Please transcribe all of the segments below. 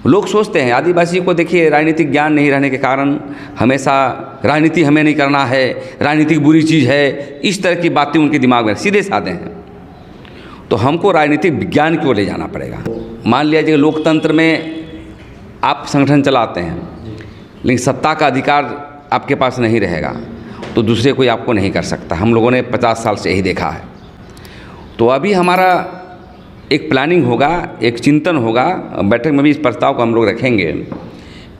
लोग सोचते हैं आदिवासी को, देखिए राजनीतिक ज्ञान नहीं रहने के कारण हमेशा राजनीति हमें नहीं करना है, राजनीतिक बुरी चीज़ है, इस तरह की बातें उनके दिमाग में सीधे साधे हैं। तो हमको राजनीतिक विज्ञान की ओर ले जाना पड़ेगा। मान लिया लोकतंत्र में आप संगठन चलाते हैं, लेकिन सत्ता का अधिकार आपके पास नहीं रहेगा तो दूसरे कोई आपको नहीं कर सकता। हम लोगों ने 50 साल से यही देखा है। तो अभी हमारा एक प्लानिंग होगा, एक चिंतन होगा, बैठक में भी इस प्रस्ताव को हम लोग रखेंगे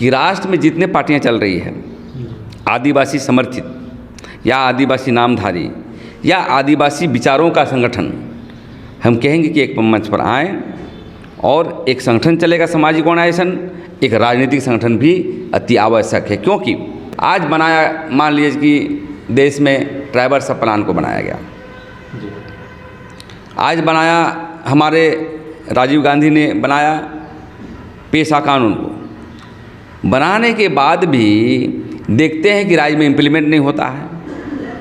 कि राष्ट्र में जितने पार्टियां चल रही हैं, आदिवासी समर्थित या आदिवासी नामधारी या आदिवासी विचारों का संगठन, हम कहेंगे कि एक मंच पर आएँ और एक संगठन चलेगा, सामाजिक ऑर्गेनाइजेशन, एक राजनीतिक संगठन भी अति आवश्यक है। क्योंकि आज बनाया, मान लीजिए कि देश में ट्राइबल सब प्लान को बनाया गया, आज बनाया हमारे राजीव गांधी ने बनाया पेशा कानून को, बनाने के बाद भी देखते हैं कि राज्य में इम्प्लीमेंट नहीं होता है।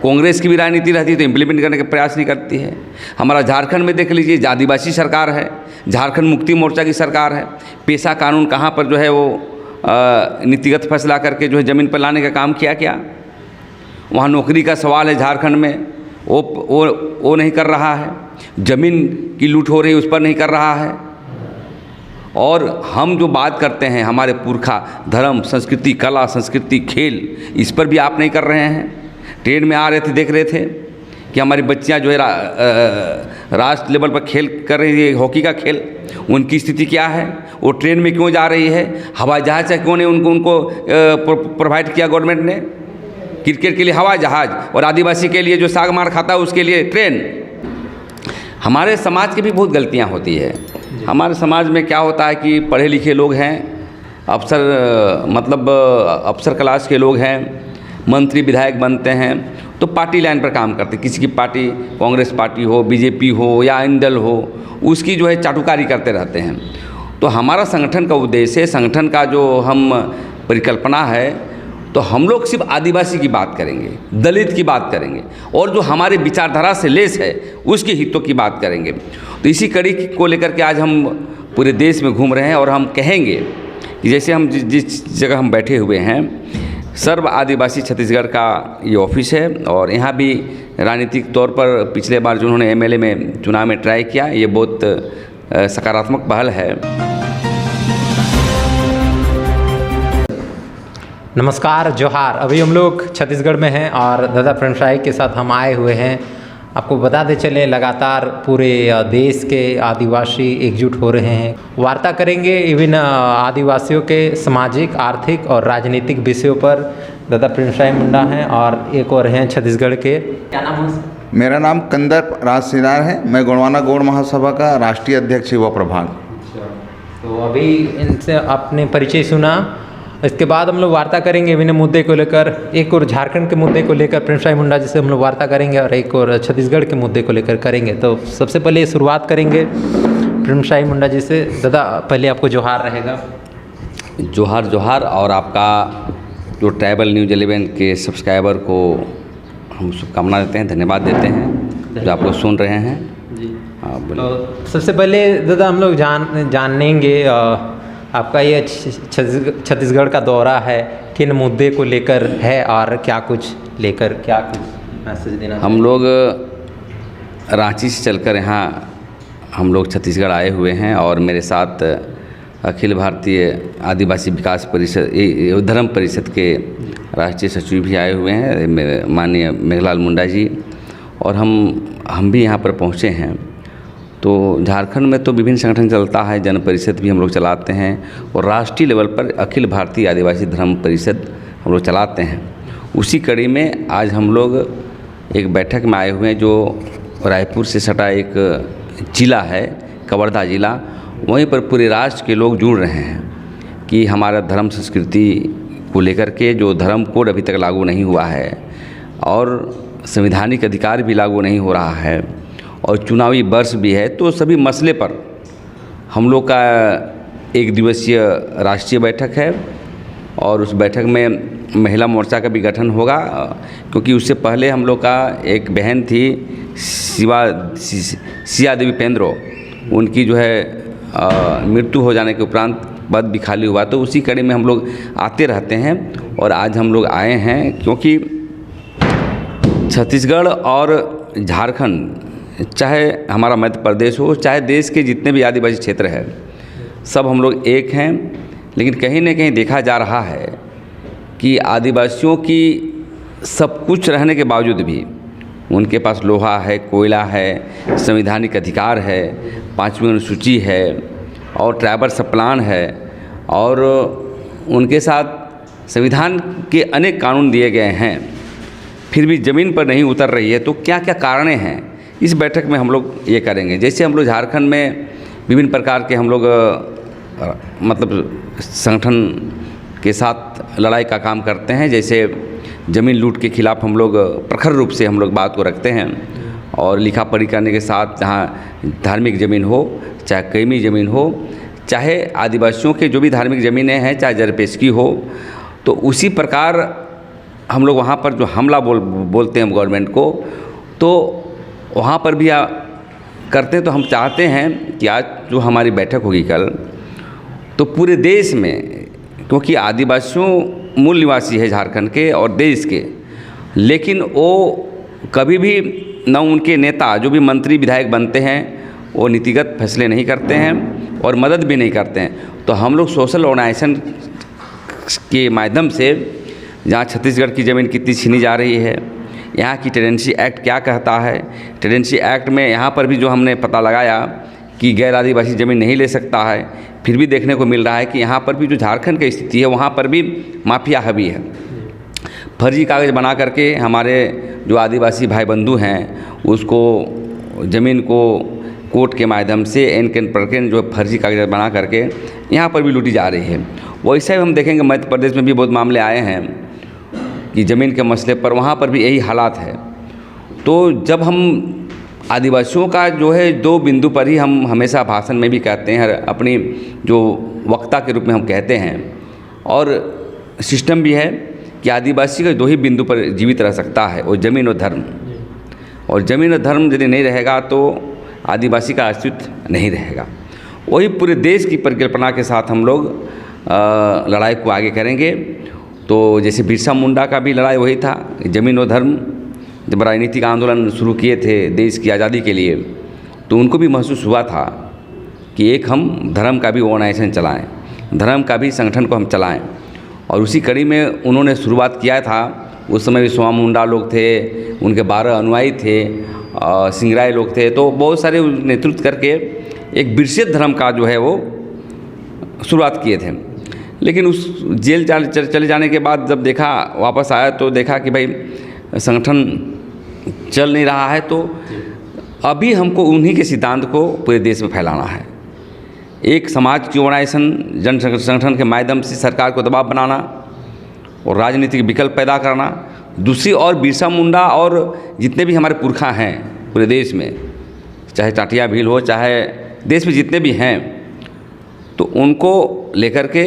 कांग्रेस की भी राजनीति रहती है तो इम्प्लीमेंट करने का प्रयास नहीं करती है। हमारा झारखंड में देख लीजिए, आदिवासी सरकार है, झारखंड मुक्ति मोर्चा की सरकार है, पेशा कानून कहाँ पर जो है वो नीतिगत फैसला करके जो है ज़मीन पर लाने का काम किया क्या? वहाँ नौकरी का सवाल है झारखंड में, वो नहीं कर रहा है। ज़मीन की लूट हो रही है, उस पर नहीं कर रहा है। और हम जो बात करते हैं हमारे पुरखा धर्म, संस्कृति, कला, संस्कृति, खेल, इस पर भी आप नहीं कर रहे हैं। ट्रेन में आ रहे थे, देख रहे थे कि हमारी बच्चियां जो है राष्ट्र लेवल पर खेल कर रही है, हॉकी का खेल, उनकी स्थिति क्या है? वो ट्रेन में क्यों जा रही है? हवाई जहाज़ से क्यों नहीं उनको प्रोवाइड किया गवर्नमेंट ने? क्रिकेट के लिए हवाई जहाज़ और आदिवासी के लिए जो साग मार खाता है उसके लिए ट्रेन। हमारे समाज की भी बहुत गलतियां होती है। हमारे समाज में क्या होता है कि पढ़े लिखे लोग हैं, अफसर क्लास के लोग हैं, मंत्री विधायक बनते हैं तो पार्टी लाइन पर काम करते हैं। किसी की पार्टी, कांग्रेस पार्टी हो, बीजेपी हो या इंदल हो, उसकी जो है चाटुकारी करते रहते हैं। तो हमारा संगठन का उद्देश्य, संगठन का जो हम परिकल्पना है, तो हम लोग सिर्फ आदिवासी की बात करेंगे, दलित की बात करेंगे और जो हमारे विचारधारा से लेस है उसके हितों की बात करेंगे। तो इसी कड़ी को लेकर के आज हम पूरे देश में घूम रहे हैं और हम कहेंगे कि जैसे हम जिस जगह हम बैठे हुए हैं, सर्व आदिवासी छत्तीसगढ़ का ये ऑफिस है और यहाँ भी राजनीतिक तौर पर पिछले बार जो उन्होंने एमएलए में चुनाव में ट्राई किया, ये बहुत सकारात्मक पहल है। नमस्कार, जोहार। अभी हम लोग छत्तीसगढ़ में हैं और दादा प्रणशाई के साथ हम आए हुए हैं। आपको बताते चले, लगातार पूरे देश के आदिवासी एकजुट हो रहे हैं। वार्ता करेंगे विभिन्न आदिवासियों के सामाजिक, आर्थिक और राजनीतिक विषयों पर। दादा प्रणशाई मुंडा हैं और एक और हैं छत्तीसगढ़ के। क्या नाम है? मेरा नाम कंदर राज सिनार है। मैं गोंडवाना गौड़ महासभा का राष्ट्रीय अध्यक्ष युवा प्रभाग। तो अभी इनसे आपने परिचय सुना, इसके बाद हम लोग वार्ता करेंगे विभिन्न मुद्दे को लेकर। एक और झारखंड के मुद्दे को लेकर प्रणशाई मुंडा जी से हम लोग वार्ता करेंगे और एक और छत्तीसगढ़ के मुद्दे को लेकर करेंगे। तो सबसे पहले शुरुआत करेंगे प्रणशाई मुंडा जी से। दादा, पहले आपको जोहार रहेगा। जोहार जोहार। और आपका जो ट्राइबल न्यूज़ 11 के सब्सक्राइबर को हम शुभकामना देते हैं, धन्यवाद देते हैं जो आप लोग सुन रहे हैं। हाँ, तो सबसे पहले दादा हम लोग जानेंगे आपका ये छत्तीसगढ़ का दौरा है, किन मुद्दे को लेकर है और क्या कुछ मैसेज देना? हम लोग रांची से चलकर यहाँ हम लोग छत्तीसगढ़ आए हुए हैं और मेरे साथ अखिल भारतीय आदिवासी विकास परिषद, धर्म परिषद के राष्ट्रीय सचिव भी आए हुए हैं, माननीय मेघलाल मुंडा जी, और हम भी यहाँ पर पहुँचे हैं। तो झारखंड में तो विभिन्न संगठन चलता है, जन परिषद भी हम लोग चलाते हैं और राष्ट्रीय लेवल पर अखिल भारतीय आदिवासी धर्म परिषद हम लोग चलाते हैं। उसी कड़ी में आज हम लोग एक बैठक में आए हुए हैं जो रायपुर से सटा एक ज़िला है, कवर्धा ज़िला, वहीं पर पूरे राष्ट्र के लोग जुड़ रहे हैं कि हमारा धर्म संस्कृति को लेकर के जो धर्म कोड अभी तक लागू नहीं हुआ है और संवैधानिक अधिकार भी लागू नहीं हो रहा है और चुनावी वर्ष भी है, तो सभी मसले पर हम लोग का एक दिवसीय राष्ट्रीय बैठक है और उस बैठक में महिला मोर्चा का भी गठन होगा, क्योंकि उससे पहले हम लोग का एक बहन थी सिया देवी पेंद्रो, उनकी जो है मृत्यु हो जाने के उपरांत पद भी खाली हुआ, तो उसी कड़ी में हम लोग आते रहते हैं। और आज हम लोग आए हैं क्योंकि छत्तीसगढ़ और झारखंड, चाहे हमारा मध्य प्रदेश हो, चाहे देश के जितने भी आदिवासी क्षेत्र हैं, सब हम लोग एक हैं। लेकिन कहीं न कहीं देखा जा रहा है कि आदिवासियों की सब कुछ रहने के बावजूद भी उनके पास लोहा है, कोयला है, संवैधानिक अधिकार है, 5वीं अनुसूची है और ट्राइबल सब प्लान है, और उनके साथ संविधान के अनेक कानून दिए गए हैं, फिर भी ज़मीन पर नहीं उतर रही है। तो क्या क्या कारणें हैं, इस बैठक में हम लोग ये करेंगे। जैसे हम लोग झारखंड में विभिन्न प्रकार के हम लोग मतलब संगठन के साथ लड़ाई का काम करते हैं। जैसे ज़मीन लूट के खिलाफ हम लोग प्रखर रूप से हम लोग बात को रखते हैं, और लिखा पढ़ी करने के साथ जहाँ धार्मिक ज़मीन हो, चाहे कईमी ज़मीन हो, चाहे आदिवासियों के जो भी धार्मिक ज़मीनें हैं, चाहे जरपेशगी हो, तो उसी प्रकार हम लोग वहाँ पर जो हमला बोलते हैं गवर्नमेंट को, तो वहाँ पर भी करते हैं। तो हम चाहते हैं कि आज जो हमारी बैठक होगी कल, तो पूरे देश में, क्योंकि आदिवासियों मूल निवासी है झारखंड के और देश के, लेकिन वो कभी भी न उनके नेता जो भी मंत्री विधायक बनते हैं वो नीतिगत फैसले नहीं करते हैं और मदद भी नहीं करते हैं। तो हम लोग सोशल ऑर्गेनाइजेशन के माध्यम से, जहाँ छत्तीसगढ़ की ज़मीन कितनी छीनी जा रही है, यहाँ की टेनेंसी एक्ट क्या कहता है, टेनेंसी एक्ट में यहाँ पर भी जो हमने पता लगाया कि गैर आदिवासी ज़मीन नहीं ले सकता है, फिर भी देखने को मिल रहा है कि यहाँ पर भी जो झारखंड की स्थिति है वहाँ पर भी माफिया हावी है। फर्जी कागज़ बना करके हमारे जो आदिवासी भाई बंधु हैं उसको ज़मीन को कोर्ट के माध्यम से एन प्रकेन जो फर्जी कागज़ बना करके यहाँ पर भी लूटी जा रही है। वैसे हम देखेंगे मध्य प्रदेश में भी बहुत मामले आए हैं कि ज़मीन के मसले पर, वहाँ पर भी यही हालात है। तो जब हम आदिवासियों का जो है 2 बिंदु पर ही हम हमेशा भाषण में भी कहते हैं, अपनी जो वक्ता के रूप में हम कहते हैं, और सिस्टम भी है कि आदिवासी का 2 ही बिंदु पर जीवित रह सकता है, वो ज़मीन और धर्म। और ज़मीन और धर्म यदि नहीं रहेगा तो आदिवासी का अस्तित्व नहीं रहेगा। वही पूरे देश की परिकल्पना के साथ हम लोग लड़ाई को आगे करेंगे। तो जैसे बिरसा मुंडा का भी लड़ाई वही था, ज़मीन और धर्म। जब राजनीतिक आंदोलन शुरू किए थे देश की आज़ादी के लिए, तो उनको भी महसूस हुआ था कि एक हम धर्म का भी ऑर्गेनाइजेशन चलाएं, धर्म का भी संगठन को हम चलाएं। और उसी कड़ी में उन्होंने शुरुआत किया था। उस समय भी सोमा मुंडा लोग थे, उनके 12 अनुयायी थे, सिंगराय लोग थे, तो बहुत सारे नेतृत्व करके एक बिरसित धर्म का जो है वो शुरुआत किए थे। लेकिन उस जेल चले जाने के बाद जब देखा, वापस आया तो देखा कि भाई संगठन चल नहीं रहा है, तो अभी हमको उन्हीं के सिद्धांत को पूरे देश में फैलाना है। एक समाज की ऑर्गेनाइजेशन, जन संगठन के माध्यम से सरकार को दबाव बनाना और राजनीतिक विकल्प पैदा करना। दूसरी ओर बिरसा मुंडा और जितने भी हमारे पुरखा हैं पूरे देश में, चाहे टाटिया भील हो, चाहे देश में जितने भी हैं, तो उनको लेकर के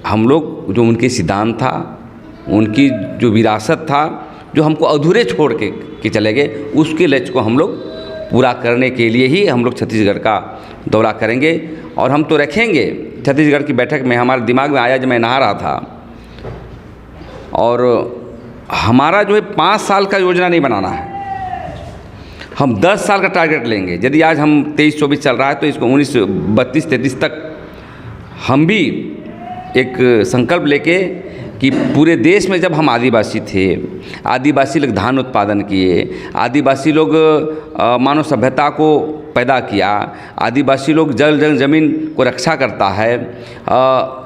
हम लोग जो उनके सिद्धांत था, उनकी जो विरासत था, जो हमको अधूरे छोड़ के चले गए, उसके लक्ष्य को हम लोग पूरा करने के लिए ही हम लोग छत्तीसगढ़ का दौरा करेंगे। और हम तो रखेंगे छत्तीसगढ़ की बैठक में, हमारे दिमाग में आया जब मैं नहा रहा था, और हमारा जो है 5 साल का योजना नहीं बनाना है, हम 10 साल का टारगेट लेंगे। यदि आज हम 23-24 चल रहा है तो इसको 1932-33 तक हम भी एक संकल्प लेके कि पूरे देश में जब हम आदिवासी थे, आदिवासी लोग धान उत्पादन किए, आदिवासी लोग मानव सभ्यता को पैदा किया, आदिवासी लोग जल ज़मीन को रक्षा करता है।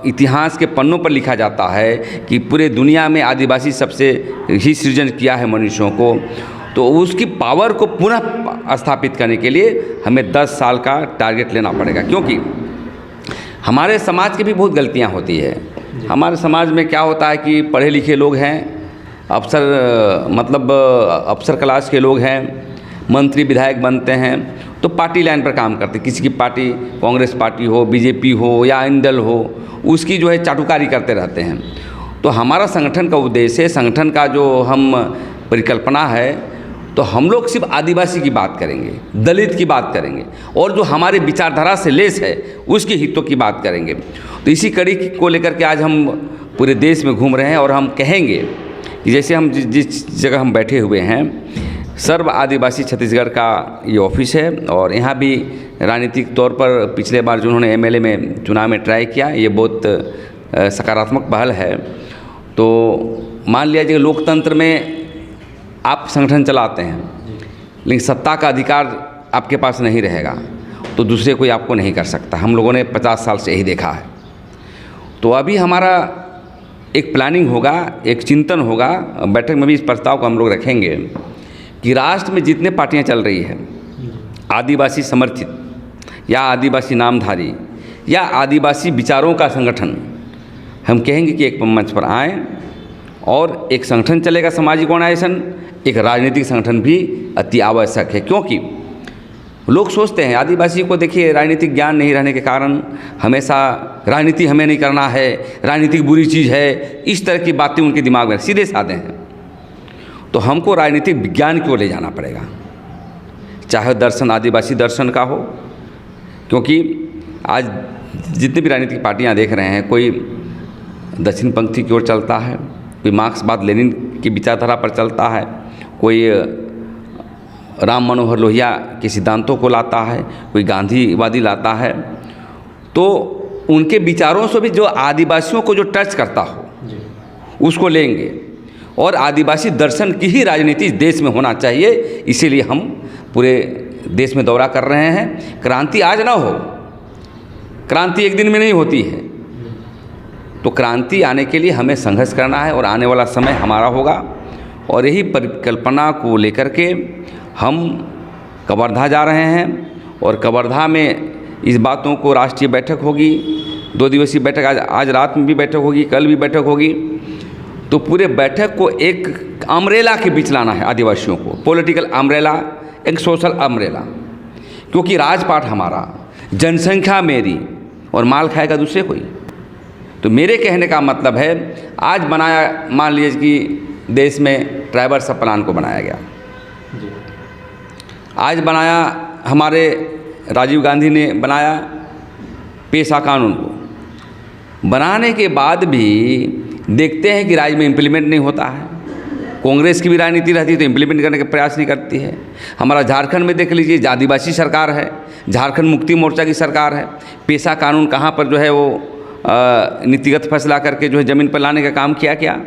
इतिहास के पन्नों पर लिखा जाता है कि पूरे दुनिया में आदिवासी सबसे ही सृजन किया है मनुष्यों को। तो उसकी पावर को पुनः स्थापित करने के लिए हमें 10 साल का टारगेट लेना पड़ेगा, क्योंकि हमारे समाज की भी बहुत गलतियाँ होती है। हमारे समाज में क्या होता है कि पढ़े लिखे लोग हैं, अफसर क्लास के लोग हैं, मंत्री विधायक बनते हैं, तो पार्टी लाइन पर काम करते हैं। किसी की पार्टी कांग्रेस पार्टी हो, बीजेपी हो या इंदल हो, उसकी जो है चाटुकारी करते रहते हैं। तो हमारा संगठन का उद्देश्य है, संगठन का जो हम परिकल्पना है, तो तो हम लोग सिर्फ आदिवासी की बात करेंगे, दलित की बात करेंगे और जो हमारे विचारधारा से लेस है उसके हितों की बात करेंगे। तो इसी कड़ी को लेकर के आज हम पूरे देश में घूम रहे हैं और हम कहेंगे कि जैसे हम जिस जगह हम बैठे हुए हैं, सर्व आदिवासी छत्तीसगढ़ का ये ऑफिस है और यहाँ भी राजनीतिक तौर पर पिछले बार जो उन्होंने एमएलए में चुनाव में ट्राई किया, ये बहुत सकारात्मक पहल है। तो मान लिया जाए लोकतंत्र में आप संगठन चलाते हैं लेकिन सत्ता का अधिकार आपके पास नहीं रहेगा तो दूसरे कोई आपको नहीं कर सकता। हम लोगों ने 50 साल से यही देखा है। तो अभी हमारा एक प्लानिंग होगा, एक चिंतन होगा, बैठक में भी इस प्रस्ताव को हम लोग रखेंगे कि राष्ट्र में जितने पार्टियां चल रही है, आदिवासी समर्थित या आदिवासी नामधारी या आदिवासी विचारों का संगठन, हम कहेंगे कि एक मंच पर आएँ और एक संगठन चलेगा, सामाजिक ऑर्गेनाइजेशन, एक राजनीतिक संगठन भी अति आवश्यक है। क्योंकि लोग सोचते हैं, आदिवासी को देखिए राजनीतिक ज्ञान नहीं रहने के कारण हमेशा राजनीति हमें नहीं करना है, राजनीतिक बुरी चीज़ है, इस तरह की बातें उनके दिमाग में सीधे साधे हैं। तो हमको राजनीतिक विज्ञान की ओर ले जाना पड़ेगा, चाहे दर्शन आदिवासी दर्शन का हो। क्योंकि आज जितनी भी राजनीतिक पार्टियां देख रहे हैं, कोई दक्षिण पंथी की ओर चलता है, कोई मार्क्सवाद लेनिन की विचारधारा पर चलता है, कोई राम मनोहर लोहिया के सिद्धांतों को लाता है, कोई गांधीवादी लाता है। तो उनके विचारों से भी जो आदिवासियों को जो टच करता हो उसको लेंगे और आदिवासी दर्शन की ही राजनीति देश में होना चाहिए। इसीलिए हम पूरे देश में दौरा कर रहे हैं। क्रांति आज ना हो, क्रांति एक दिन में नहीं होती है, तो क्रांति आने के लिए हमें संघर्ष करना है और आने वाला समय हमारा होगा। और यही परिकल्पना को लेकर के हम कवर्धा जा रहे हैं और कवर्धा में इस बातों को राष्ट्रीय बैठक होगी, 2 दिवसीय बैठक, आज रात में भी बैठक होगी, कल भी बैठक होगी। तो पूरे बैठक को एक अम्ब्रेला के बीच लाना है आदिवासियों को, पॉलिटिकल अम्ब्रेला, एक सोशल अम्ब्रेला। क्योंकि राजपाट हमारा, जनसंख्या मेरी और माल खाएगा दूसरे कोई। तो मेरे कहने का मतलब है, आज बनाया, मान लीजिए कि देश में ट्राइबल सब प्लान को बनाया गया, आज बनाया हमारे राजीव गांधी ने बनाया पेशा कानून को। बनाने के बाद भी देखते हैं कि राज्य में इम्प्लीमेंट नहीं होता है। कांग्रेस की भी राजनीति रहती है तो इम्प्लीमेंट करने का प्रयास नहीं करती है। हमारा झारखंड में देख लीजिए, आदिवासी सरकार है, झारखंड मुक्ति मोर्चा की सरकार है। पेशा कानून कहाँ पर जो है वो नीतिगत फैसला करके जो है ज़मीन पर लाने का काम किया क्या?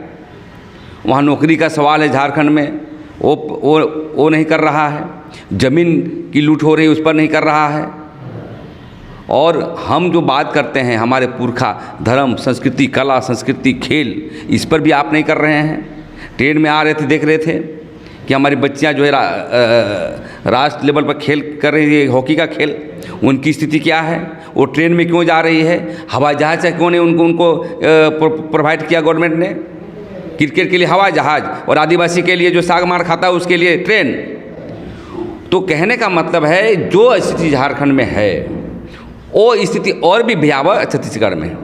वहाँ नौकरी का सवाल है झारखंड में, वो नहीं कर रहा है। ज़मीन की लूट हो रही है, उस पर नहीं कर रहा है। और हम जो बात करते हैं हमारे पुरखा धर्म, संस्कृति, कला, संस्कृति, खेल, इस पर भी आप नहीं कर रहे हैं। ट्रेन में आ रहे थे, देख रहे थे कि हमारी बच्चियां जो है राष्ट्र लेवल पर खेल कर रही है, हॉकी का खेल, उनकी स्थिति क्या है? वो ट्रेन में क्यों जा रही है? हवाई जहाज से क्यों नहीं उनको प्रोवाइड किया गवर्नमेंट ने? क्रिकेट के लिए हवाई जहाज और आदिवासी के लिए जो साग मार खाता है उसके लिए ट्रेन। तो कहने का मतलब है जो स्थिति झारखंड में है वो स्थिति और भी भयावह छत्तीसगढ़ में है।